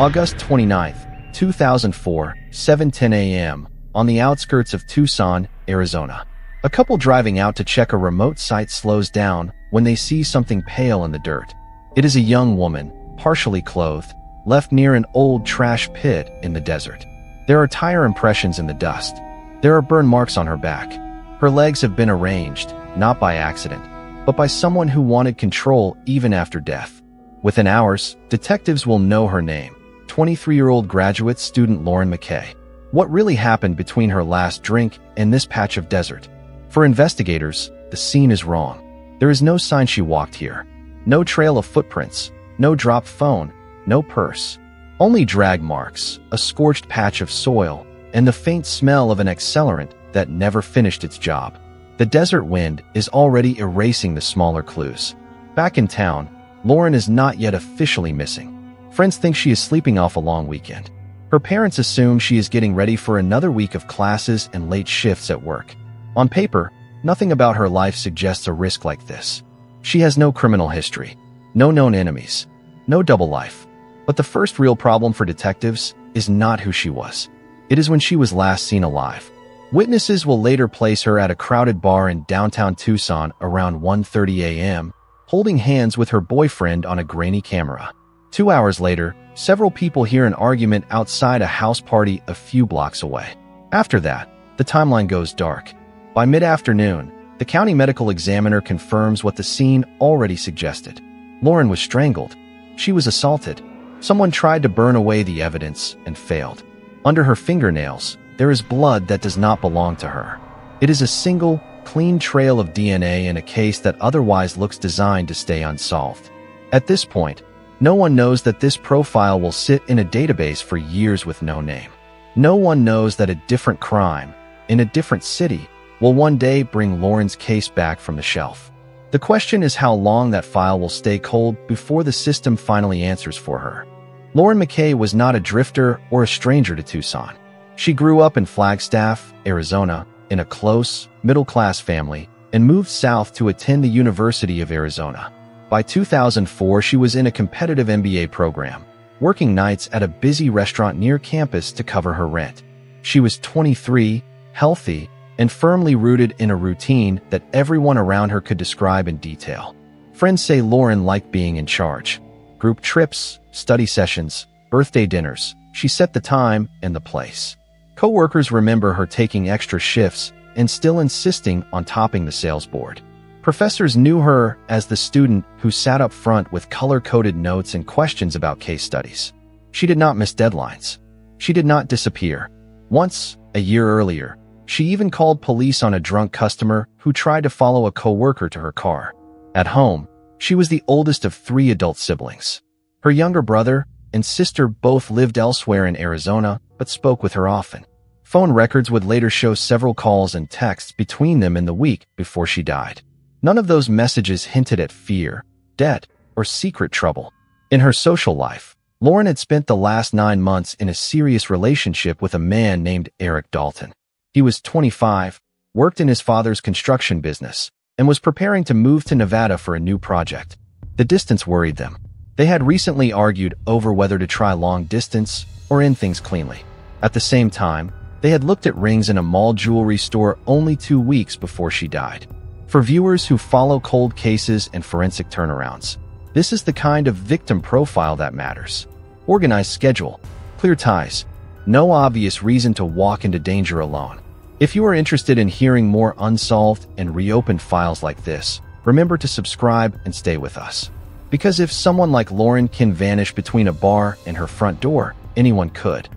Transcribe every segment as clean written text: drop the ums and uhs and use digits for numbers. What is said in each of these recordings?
August 29, 2004, 7:10 a.m., on the outskirts of Tucson, Arizona. A couple driving out to check a remote site slows down when they see something pale in the dirt. It is a young woman, partially clothed, left near an old trash pit in the desert. There are tire impressions in the dust. There are burn marks on her back. Her legs have been arranged, not by accident, but by someone who wanted control even after death. Within hours, detectives will know her name: 23-year-old graduate student Lauren McKay. What really happened between her last drink and this patch of desert? For investigators, the scene is wrong. There is no sign she walked here. No trail of footprints, no dropped phone, no purse. Only drag marks, a scorched patch of soil, and the faint smell of an accelerant that never finished its job. The desert wind is already erasing the smaller clues. Back in town, Lauren is not yet officially missing. Friends think she is sleeping off a long weekend. Her parents assume she is getting ready for another week of classes and late shifts at work. On paper, nothing about her life suggests a risk like this. She has no criminal history, no known enemies, no double life. But the first real problem for detectives is not who she was. It is when she was last seen alive. Witnesses will later place her at a crowded bar in downtown Tucson around 1:30 a.m., holding hands with her boyfriend on a grainy camera. 2 hours later, several people hear an argument outside a house party a few blocks away. After that, the timeline goes dark. By mid-afternoon, the county medical examiner confirms what the scene already suggested. Lauren was strangled. She was assaulted. Someone tried to burn away the evidence and failed. Under her fingernails, there is blood that does not belong to her. It is a single, clean trail of DNA in a case that otherwise looks designed to stay unsolved. At this point, no one knows that this profile will sit in a database for years with no name. No one knows that a different crime, in a different city, will one day bring Lauren's case back from the shelf. The question is how long that file will stay cold before the system finally answers for her. Lauren McKay was not a drifter or a stranger to Tucson. She grew up in Flagstaff, Arizona, in a close, middle-class family, and moved south to attend the University of Arizona. By 2004, she was in a competitive MBA program, working nights at a busy restaurant near campus to cover her rent. She was 23, healthy, and firmly rooted in a routine that everyone around her could describe in detail. Friends say Lauren liked being in charge. Group trips, study sessions, birthday dinners. She set the time and the place. Co-workers remember her taking extra shifts and still insisting on topping the sales board. Professors knew her as the student who sat up front with color-coded notes and questions about case studies. She did not miss deadlines. She did not disappear. Once, a year earlier, she even called police on a drunk customer who tried to follow a co-worker to her car. At home, she was the oldest of 3 adult siblings. Her younger brother and sister both lived elsewhere in Arizona, but spoke with her often. Phone records would later show several calls and texts between them in the week before she died. None of those messages hinted at fear, debt, or secret trouble. In her social life, Lauren had spent the last 9 months in a serious relationship with a man named Eric Dalton. He was 25, worked in his father's construction business, and was preparing to move to Nevada for a new project. The distance worried them. They had recently argued over whether to try long distance or end things cleanly. At the same time, they had looked at rings in a mall jewelry store only 2 weeks before she died. For viewers who follow cold cases and forensic turnarounds, this is the kind of victim profile that matters. Organized schedule, clear ties, no obvious reason to walk into danger alone. If you are interested in hearing more unsolved and reopened files like this, remember to subscribe and stay with us. Because if someone like Lauren can vanish between a bar and her front door, anyone could.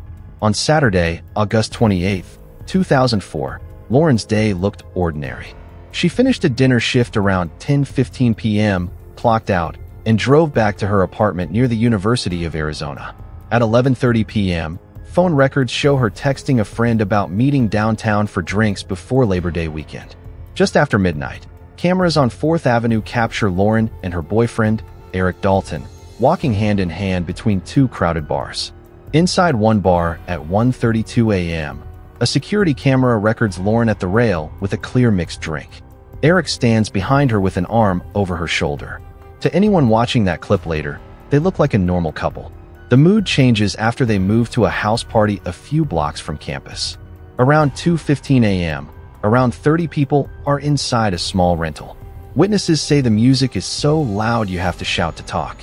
On Saturday, August 28, 2004, Lauren's day looked ordinary. She finished a dinner shift around 10:15 p.m., clocked out, and drove back to her apartment near the University of Arizona. At 11:30 p.m., phone records show her texting a friend about meeting downtown for drinks before Labor Day weekend. Just after midnight, cameras on 4th Avenue capture Lauren and her boyfriend, Eric Dalton, walking hand in hand between 2 crowded bars. Inside one bar at 1:32 a.m., a security camera records Lauren at the rail with a clear mixed drink. Eric stands behind her with an arm over her shoulder. To anyone watching that clip later, they look like a normal couple. The mood changes after they move to a house party a few blocks from campus. Around 2:15 a.m., around 30 people are inside a small rental. Witnesses say the music is so loud you have to shout to talk.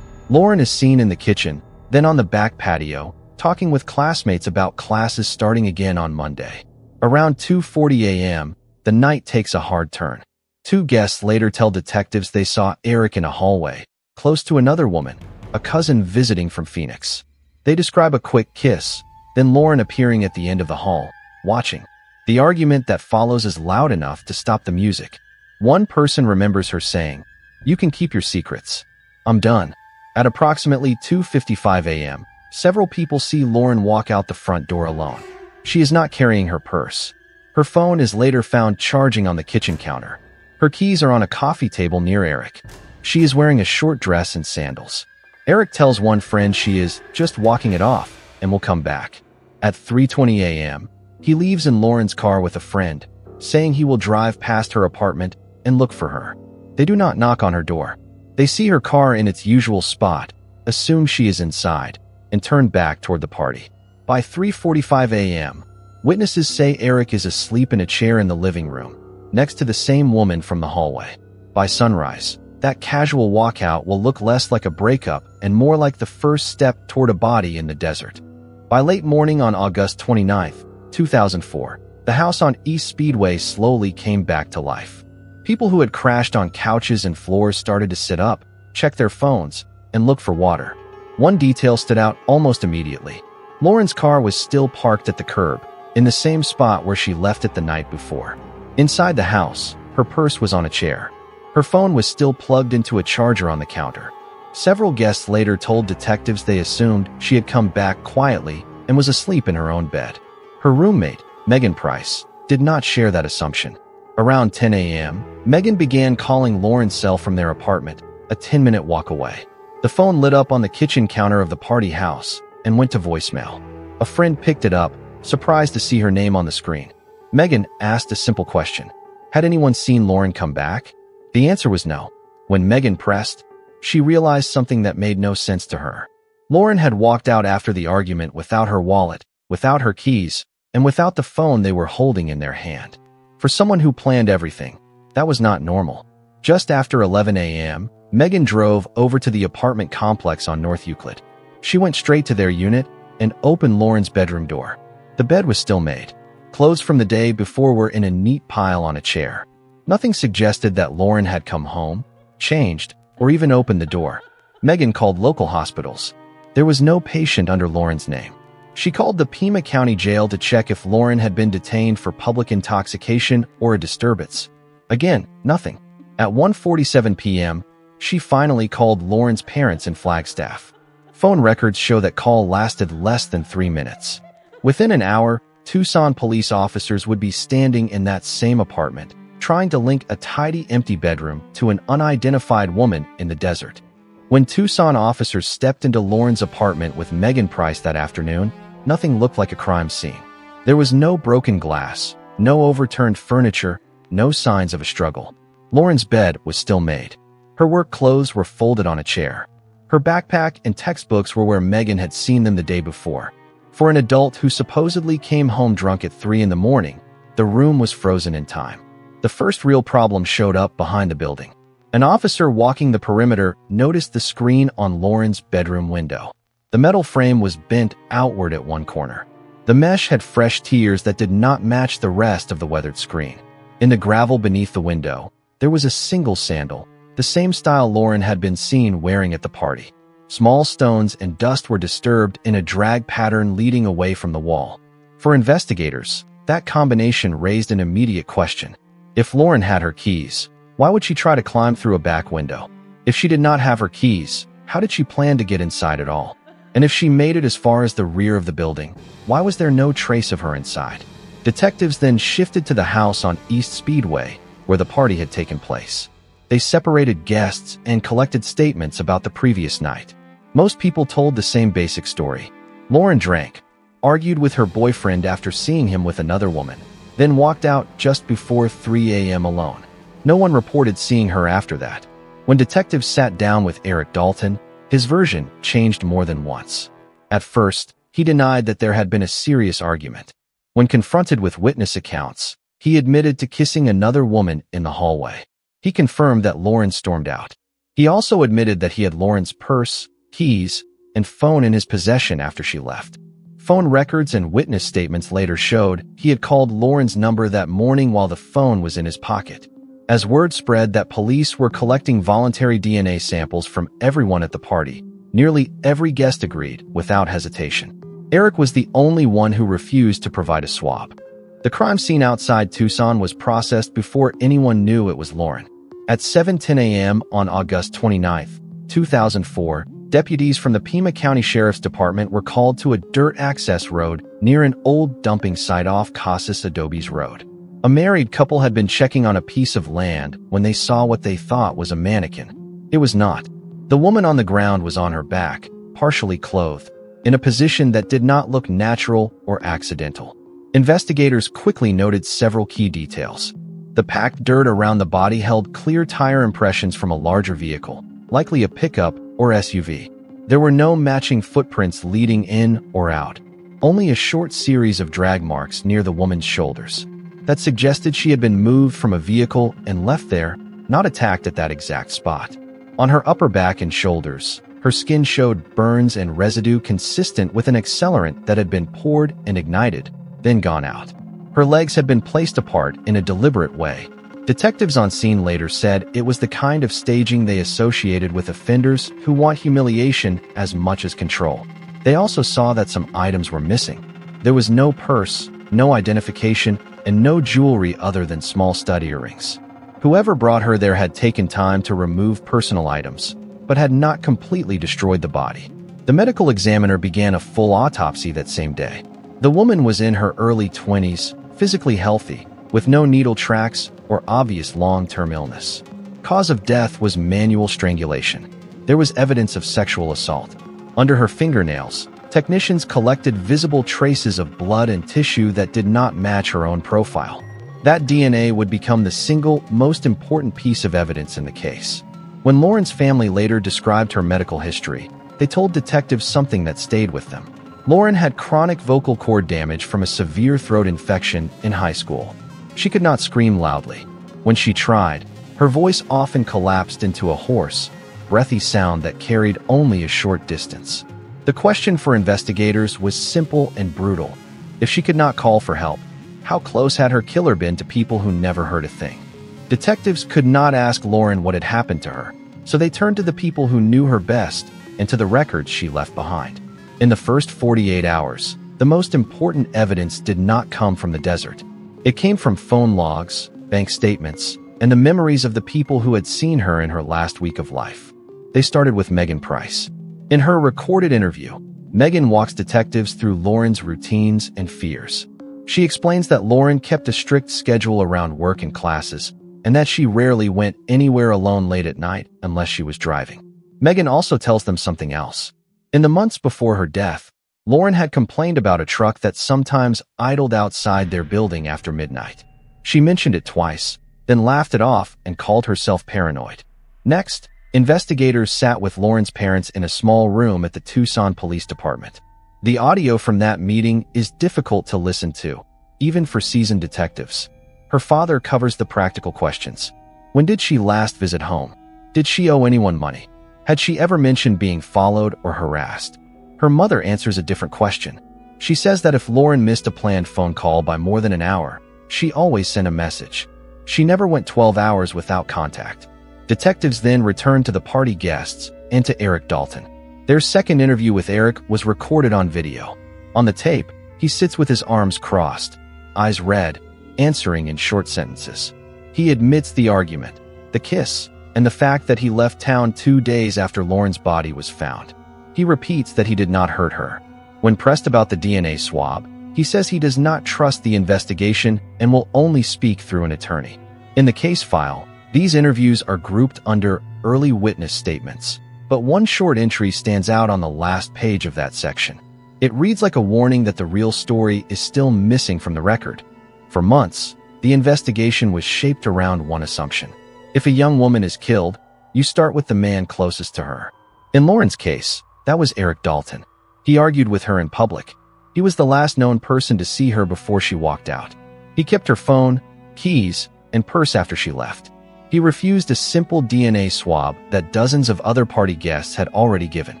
Lauren is seen in the kitchen, then on the back patio, talking with classmates about classes starting again on Monday. Around 2:40 a.m., the night takes a hard turn. Two guests later tell detectives they saw Eric in a hallway, close to another woman, a cousin visiting from Phoenix. They describe a quick kiss, then Lauren appearing at the end of the hall, watching. The argument that follows is loud enough to stop the music. One person remembers her saying, "You can keep your secrets. I'm done." At approximately 2:55 a.m., several people see Lauren walk out the front door alone. She is not carrying her purse. Her phone is later found charging on the kitchen counter. Her keys are on a coffee table near Eric. She is wearing a short dress and sandals. Eric tells one friend she is just walking it off and will come back. At 3:20 a.m., he leaves in Lauren's car with a friend, saying he will drive past her apartment and look for her. They do not knock on her door. They see her car in its usual spot, assume she is inside, and turn back toward the party. By 3:45 a.m., witnesses say Eric is asleep in a chair in the living room, next to the same woman from the hallway. By sunrise, that casual walkout will look less like a breakup and more like the first step toward a body in the desert. By late morning on August 29, 2004, the house on East Speedway slowly came back to life. People who had crashed on couches and floors started to sit up, check their phones, and look for water. One detail stood out almost immediately. Lauren's car was still parked at the curb, in the same spot where she left it the night before. Inside the house, her purse was on a chair. Her phone was still plugged into a charger on the counter. Several guests later told detectives they assumed she had come back quietly and was asleep in her own bed. Her roommate, Megan Price, did not share that assumption. Around 10 a.m., Megan began calling Lauren's cell from their apartment, a 10-minute walk away. The phone lit up on the kitchen counter of the party house and went to voicemail. A friend picked it up, surprised to see her name on the screen. Megan asked a simple question. Had anyone seen Lauren come back? The answer was no. When Megan pressed, she realized something that made no sense to her. Lauren had walked out after the argument without her wallet, without her keys, and without the phone they were holding in their hand. For someone who planned everything, that was not normal. Just after 11 a.m., Megan drove over to the apartment complex on North Euclid. She went straight to their unit and opened Lauren's bedroom door. The bed was still made. Clothes from the day before were in a neat pile on a chair. Nothing suggested that Lauren had come home, changed, or even opened the door. Megan called local hospitals. There was no patient under Lauren's name. She called the Pima County Jail to check if Lauren had been detained for public intoxication or a disturbance. Again, nothing. At 1:47 p.m., she finally called Lauren's parents in Flagstaff. Phone records show that call lasted less than 3 minutes. Within an hour, Tucson police officers would be standing in that same apartment, trying to link a tidy empty bedroom to an unidentified woman in the desert. When Tucson officers stepped into Lauren's apartment with Megan Price that afternoon, nothing looked like a crime scene. There was no broken glass, no overturned furniture, no signs of a struggle. Lauren's bed was still made. Her work clothes were folded on a chair. Her backpack and textbooks were where Megan had seen them the day before. For an adult who supposedly came home drunk at 3 in the morning, the room was frozen in time. The first real problem showed up behind the building. An officer walking the perimeter noticed the screen on Lauren's bedroom window. The metal frame was bent outward at one corner. The mesh had fresh tears that did not match the rest of the weathered screen. In the gravel beneath the window, there was a single sandal, the same style Lauren had been seen wearing at the party. Small stones and dust were disturbed in a drag pattern leading away from the wall. For investigators, that combination raised an immediate question. If Lauren had her keys, why would she try to climb through a back window? If she did not have her keys, how did she plan to get inside at all? And if she made it as far as the rear of the building, why was there no trace of her inside? Detectives then shifted to the house on East Speedway, where the party had taken place. They separated guests and collected statements about the previous night. Most people told the same basic story. Lauren drank, argued with her boyfriend after seeing him with another woman, then walked out just before 3 a.m. alone. No one reported seeing her after that. When detectives sat down with Eric Dalton, his version changed more than once. At first, he denied that there had been a serious argument. When confronted with witness accounts, he admitted to kissing another woman in the hallway. He confirmed that Lauren stormed out. He also admitted that he had Lauren's purse, keys, and phone in his possession after she left. Phone records and witness statements later showed he had called Lauren's number that morning while the phone was in his pocket. As word spread that police were collecting voluntary DNA samples from everyone at the party, nearly every guest agreed without hesitation. Eric was the only one who refused to provide a swab. The crime scene outside Tucson was processed before anyone knew it was Lauren. At 7:10 a.m. on August 29, 2004, deputies from the Pima County Sheriff's Department were called to a dirt access road near an old dumping site off Casas Adobes Road. A married couple had been checking on a piece of land when they saw what they thought was a mannequin. It was not. The woman on the ground was on her back, partially clothed, in a position that did not look natural or accidental. Investigators quickly noted several key details. The packed dirt around the body held clear tire impressions from a larger vehicle, likely a pickup or SUV. There were no matching footprints leading in or out, only a short series of drag marks near the woman's shoulders. That suggested she had been moved from a vehicle and left there, not attacked at that exact spot. On her upper back and shoulders, her skin showed burns and residue consistent with an accelerant that had been poured and ignited, then gone out. Her legs had been placed apart in a deliberate way. Detectives on scene later said it was the kind of staging they associated with offenders who want humiliation as much as control. They also saw that some items were missing. There was no purse, no identification, and no jewelry other than small stud earrings. Whoever brought her there had taken time to remove personal items, but had not completely destroyed the body. The medical examiner began a full autopsy that same day. The woman was in her early 20s, physically healthy, with no needle tracks or obvious long-term illness. Cause of death was manual strangulation. There was evidence of sexual assault. Under her fingernails, technicians collected visible traces of blood and tissue that did not match her own profile. That DNA would become the single most important piece of evidence in the case. When Lauren's family later described her medical history, they told detectives something that stayed with them. Lauren had chronic vocal cord damage from a severe throat infection in high school. She could not scream loudly. When she tried, her voice often collapsed into a hoarse, breathy sound that carried only a short distance. The question for investigators was simple and brutal. If she could not call for help, how close had her killer been to people who never heard a thing? Detectives could not ask Lauren what had happened to her, so they turned to the people who knew her best and to the records she left behind. In the first 48 hours, the most important evidence did not come from the desert. It came from phone logs, bank statements, and the memories of the people who had seen her in her last week of life. They started with Megan Price. In her recorded interview, Megan walks detectives through Lauren's routines and fears. She explains that Lauren kept a strict schedule around work and classes, and that she rarely went anywhere alone late at night unless she was driving. Megan also tells them something else. In the months before her death, Lauren had complained about a truck that sometimes idled outside their building after midnight. She mentioned it twice, then laughed it off and called herself paranoid. Next, investigators sat with Lauren's parents in a small room at the Tucson Police Department. The audio from that meeting is difficult to listen to, even for seasoned detectives. Her father covers the practical questions. When did she last visit home? Did she owe anyone money? Had she ever mentioned being followed or harassed? Her mother answers a different question. She says that if Lauren missed a planned phone call by more than an hour, she always sent a message. She never went 12 hours without contact. Detectives then returned to the party guests and to Eric Dalton. Their second interview with Eric was recorded on video. On the tape, he sits with his arms crossed, eyes red, answering in short sentences. He admits the argument, the kiss, and the fact that he left town 2 days after Lauren's body was found. He repeats that he did not hurt her. When pressed about the DNA swab, he says he does not trust the investigation and will only speak through an attorney. In the case file, these interviews are grouped under early witness statements, but one short entry stands out on the last page of that section. It reads like a warning that the real story is still missing from the record. For months, the investigation was shaped around one assumption. If a young woman is killed, you start with the man closest to her. In Lauren's case, that was Eric Dalton. He argued with her in public. He was the last known person to see her before she walked out. He kept her phone, keys, and purse after she left. He refused a simple DNA swab that dozens of other party guests had already given.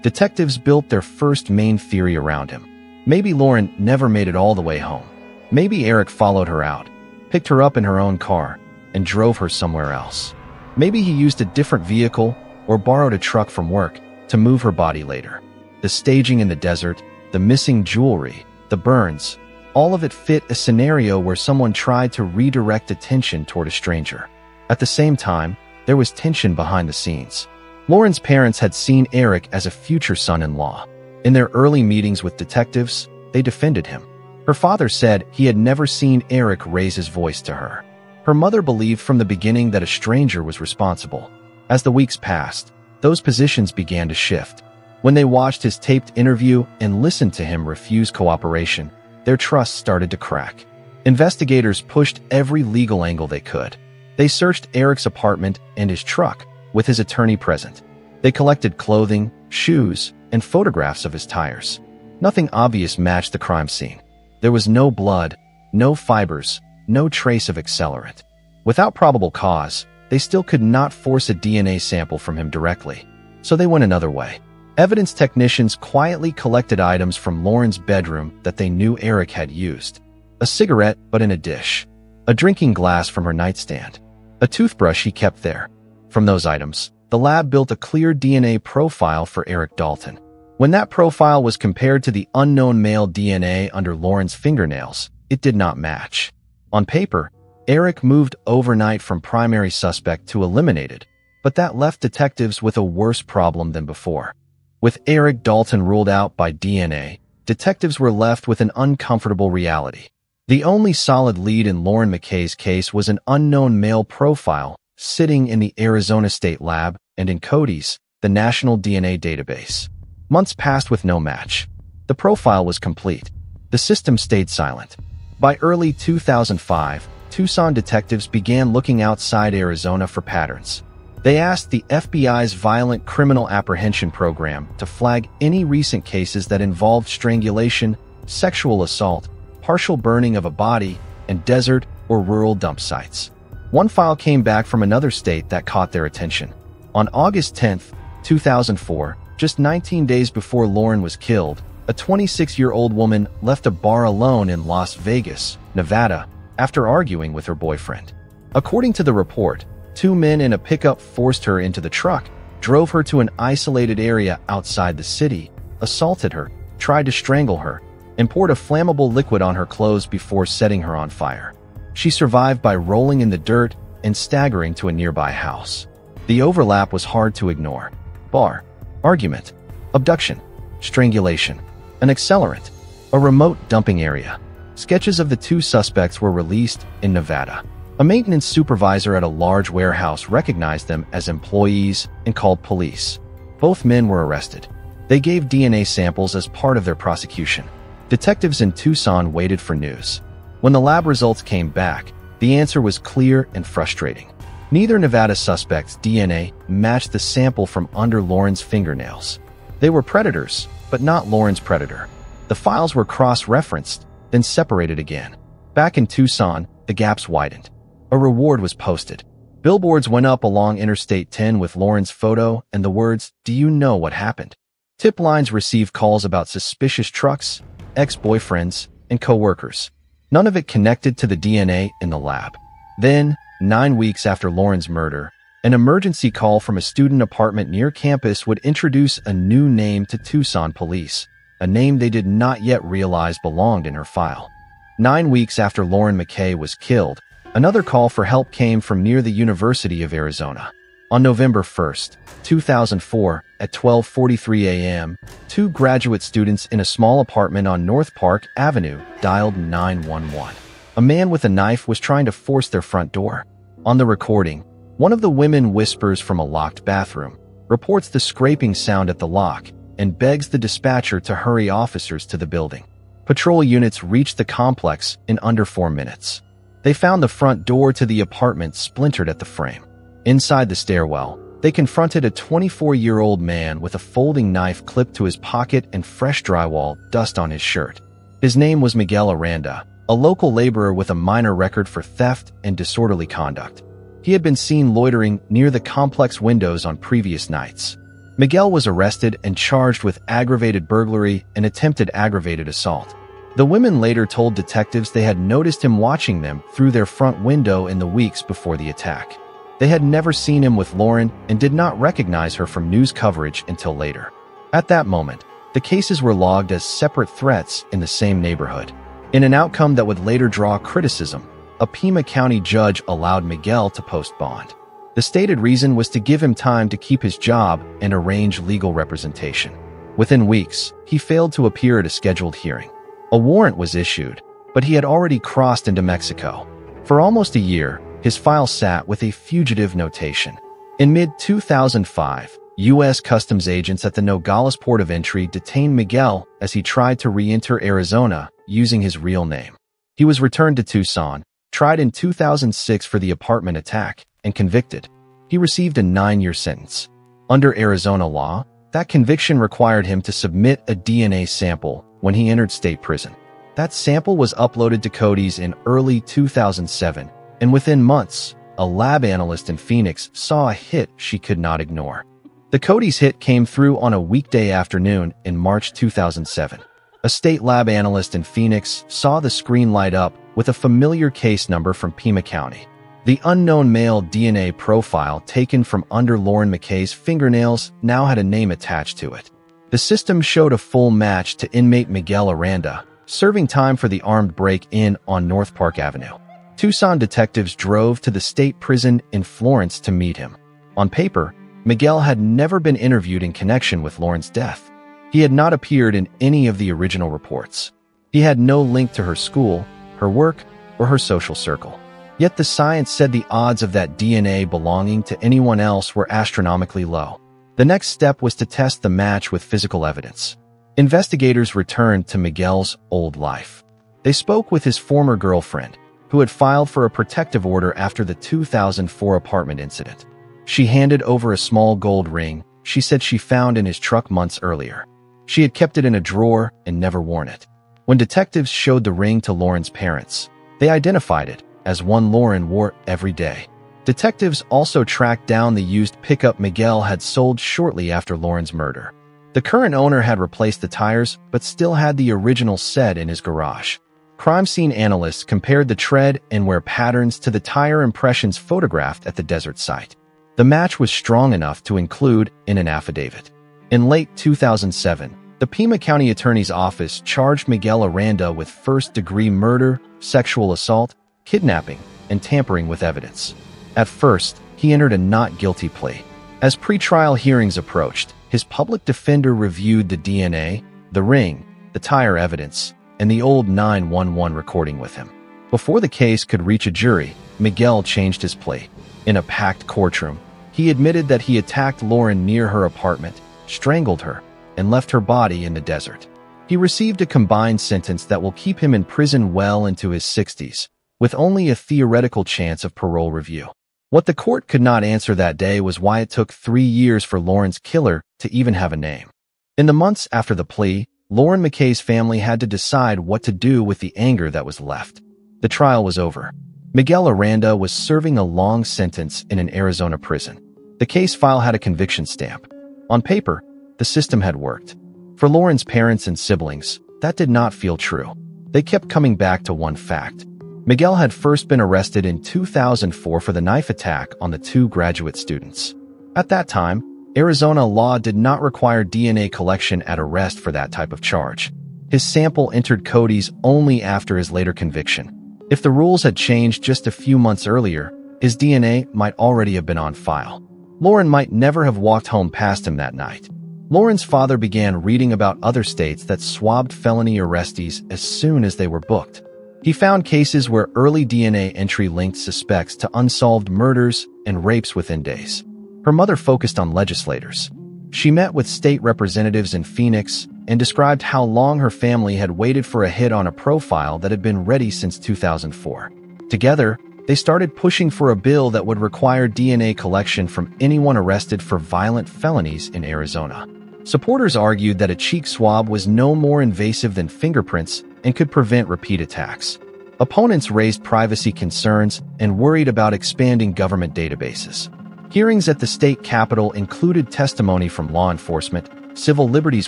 Detectives built their first main theory around him. Maybe Lauren never made it all the way home. Maybe Eric followed her out, picked her up in her own car, and drove her somewhere else. Maybe he used a different vehicle or borrowed a truck from work to move her body later. The staging in the desert, the missing jewelry, the burns, all of it fit a scenario where someone tried to redirect attention toward a stranger. At the same time, there was tension behind the scenes. Lauren's parents had seen Eric as a future son-in-law. In their early meetings with detectives, they defended him. Her father said he had never seen Eric raise his voice to her. Her mother believed from the beginning that a stranger was responsible. As the weeks passed, those positions began to shift. When they watched his taped interview and listened to him refuse cooperation, their trust started to crack. Investigators pushed every legal angle they could. They searched Eric's apartment and his truck, with his attorney present. They collected clothing, shoes, and photographs of his tires. Nothing obvious matched the crime scene. There was no blood, no fibers, no trace of accelerant. Without probable cause, they still could not force a DNA sample from him directly. So they went another way. Evidence technicians quietly collected items from Lauren's bedroom that they knew Eric had used. A cigarette, but in a dish. A drinking glass from her nightstand. A toothbrush he kept there. From those items, the lab built a clear DNA profile for Eric Dalton. When that profile was compared to the unknown male DNA under Lauren's fingernails, it did not match. On paper, Eric moved overnight from primary suspect to eliminated, but that left detectives with a worse problem than before. With Eric Dalton ruled out by DNA, detectives were left with an uncomfortable reality. The only solid lead in Lauren McKay's case was an unknown male profile sitting in the Arizona State Lab and in CODIS, the National DNA Database. Months passed with no match. The profile was complete. The system stayed silent. By early 2005, Tucson detectives began looking outside Arizona for patterns. They asked the FBI's Violent Criminal Apprehension Program to flag any recent cases that involved strangulation, sexual assault, partial burning of a body, and desert or rural dump sites. One file came back from another state that caught their attention. On August 10, 2004, just 19 days before Lauren was killed, a 26-year-old woman left a bar alone in Las Vegas, Nevada, after arguing with her boyfriend. According to the report, two men in a pickup forced her into the truck, drove her to an isolated area outside the city, assaulted her, tried to strangle her, and poured a flammable liquid on her clothes before setting her on fire. She survived by rolling in the dirt and staggering to a nearby house. The overlap was hard to ignore. Bar, argument, abduction, strangulation, an accelerant, a remote dumping area. Sketches of the two suspects were released in Nevada. A maintenance supervisor at a large warehouse recognized them as employees and called police. Both men were arrested. They gave DNA samples as part of their prosecution. Detectives in Tucson waited for news. When the lab results came back, the answer was clear and frustrating. Neither Nevada suspect's DNA matched the sample from under Lauren's fingernails. They were predators, but not Lauren's predator. The files were cross-referenced, then separated again. Back in Tucson, the gaps widened. A reward was posted. Billboards went up along Interstate 10 with Lauren's photo and the words, "Do you know what happened?" Tip lines received calls about suspicious trucks, ex-boyfriends, and co-workers. None of it connected to the DNA in the lab. Then, 9 weeks after Lauren's murder, an emergency call from a student apartment near campus would introduce a new name to Tucson police, a name they did not yet realize belonged in her file. 9 weeks after Lauren McKay was killed, another call for help came from near the University of Arizona. On November 1, 2004, at 12:43 a.m., two graduate students in a small apartment on North Park Avenue dialed 911. A man with a knife was trying to force their front door. On the recording, one of the women whispers from a locked bathroom, reports the scraping sound at the lock, and begs the dispatcher to hurry officers to the building. Patrol units reached the complex in under 4 minutes. They found the front door to the apartment splintered at the frame. Inside the stairwell, They confronted a 24-year-old man with a folding knife clipped to his pocket and fresh drywall dust on his shirt. His name was Miguel Aranda, a local laborer with a minor record for theft and disorderly conduct. He had been seen loitering near the complex windows on previous nights. Miguel was arrested and charged with aggravated burglary and attempted aggravated assault. The women later told detectives they had noticed him watching them through their front window in the weeks before the attack. They had never seen him with Lauren and did not recognize her from news coverage until later. At that moment, the cases were logged as separate threats in the same neighborhood. In an outcome that would later draw criticism, a Pima County judge allowed Miguel to post bond. The stated reason was to give him time to keep his job and arrange legal representation. Within weeks, he failed to appear at a scheduled hearing. A warrant was issued, but he had already crossed into Mexico. For almost a year, his file sat with a fugitive notation. In mid-2005, U.S. Customs agents at the Nogales port of entry detained Miguel as he tried to re-enter Arizona using his real name. He was returned to Tucson, tried in 2006 for the apartment attack, and convicted. He received a 9-year sentence. Under Arizona law, that conviction required him to submit a DNA sample when he entered state prison. That sample was uploaded to Cody's in early 2007, and within months, a lab analyst in Phoenix saw a hit she could not ignore. The Cody's hit came through on a weekday afternoon in March 2007. A state lab analyst in Phoenix saw the screen light up with a familiar case number from Pima County. The unknown male DNA profile taken from under Lauren McKay's fingernails now had a name attached to it. The system showed a full match to inmate Miguel Aranda, serving time for the armed break-in on North Park Avenue. Tucson detectives drove to the state prison in Florence to meet him. On paper, Miguel had never been interviewed in connection with Lauren's death. He had not appeared in any of the original reports. He had no link to her school, her work, or her social circle. Yet the science said the odds of that DNA belonging to anyone else were astronomically low. The next step was to test the match with physical evidence. Investigators returned to Miguel's old life. They spoke with his former girlfriend, who had filed for a protective order after the 2004 apartment incident. She handed over a small gold ring she said she found in his truck months earlier. She had kept it in a drawer and never worn it. When detectives showed the ring to Lauren's parents, they identified it as one Lauren wore every day. Detectives also tracked down the used pickup Miguel had sold shortly after Lauren's murder. The current owner had replaced the tires but still had the original set in his garage. Crime scene analysts compared the tread and wear patterns to the tire impressions photographed at the desert site. The match was strong enough to include in an affidavit. In late 2007, the Pima County Attorney's Office charged Miguel Aranda with first-degree murder, sexual assault, kidnapping, and tampering with evidence. At first, he entered a not guilty plea. As pretrial hearings approached, his public defender reviewed the DNA, the ring, the tire evidence, and the old 911 recording with him. Before the case could reach a jury, Miguel changed his plea. In a packed courtroom, he admitted that he attacked Lauren near her apartment, strangled her, and left her body in the desert. He received a combined sentence that will keep him in prison well into his 60s, with only a theoretical chance of parole review. What the court could not answer that day was why it took 3 years for Lauren's killer to even have a name. In the months after the plea, Lauren McKay's family had to decide what to do with the anger that was left. The trial was over. Miguel Aranda was serving a long sentence in an Arizona prison. The case file had a conviction stamp. On paper, the system had worked. For Lauren's parents and siblings, that did not feel true. They kept coming back to one fact. Miguel had first been arrested in 2004 for the knife attack on the 2 graduate students. At that time, Arizona law did not require DNA collection at arrest for that type of charge. His sample entered Cody's only after his later conviction. If the rules had changed just a few months earlier, his DNA might already have been on file. Lauren might never have walked home past him that night. Lauren's father began reading about other states that swabbed felony arrestees as soon as they were booked. He found cases where early DNA entry linked suspects to unsolved murders and rapes within days. Her mother focused on legislators. She met with state representatives in Phoenix and described how long her family had waited for a hit on a profile that had been ready since 2004. Together, They started pushing for a bill that would require DNA collection from anyone arrested for violent felonies in Arizona. Supporters argued that a cheek swab was no more invasive than fingerprints and could prevent repeat attacks. Opponents raised privacy concerns and worried about expanding government databases. Hearings at the state capitol included testimony from law enforcement, civil liberties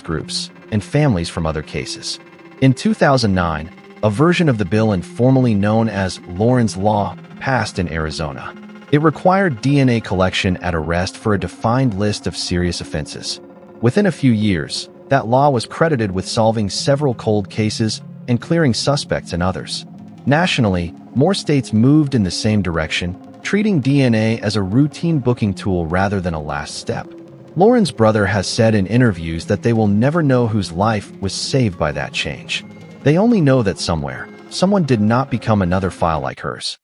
groups, and families from other cases. In 2009, a version of the bill informally known as Lauren's Law passed in Arizona. It required DNA collection at arrest for a defined list of serious offenses. Within a few years, that law was credited with solving several cold cases and clearing suspects in others. Nationally, more states moved in the same direction, treating DNA as a routine booking tool rather than a last step. Lauren's brother has said in interviews that they will never know whose life was saved by that change. They only know that somewhere, someone did not become another file like hers.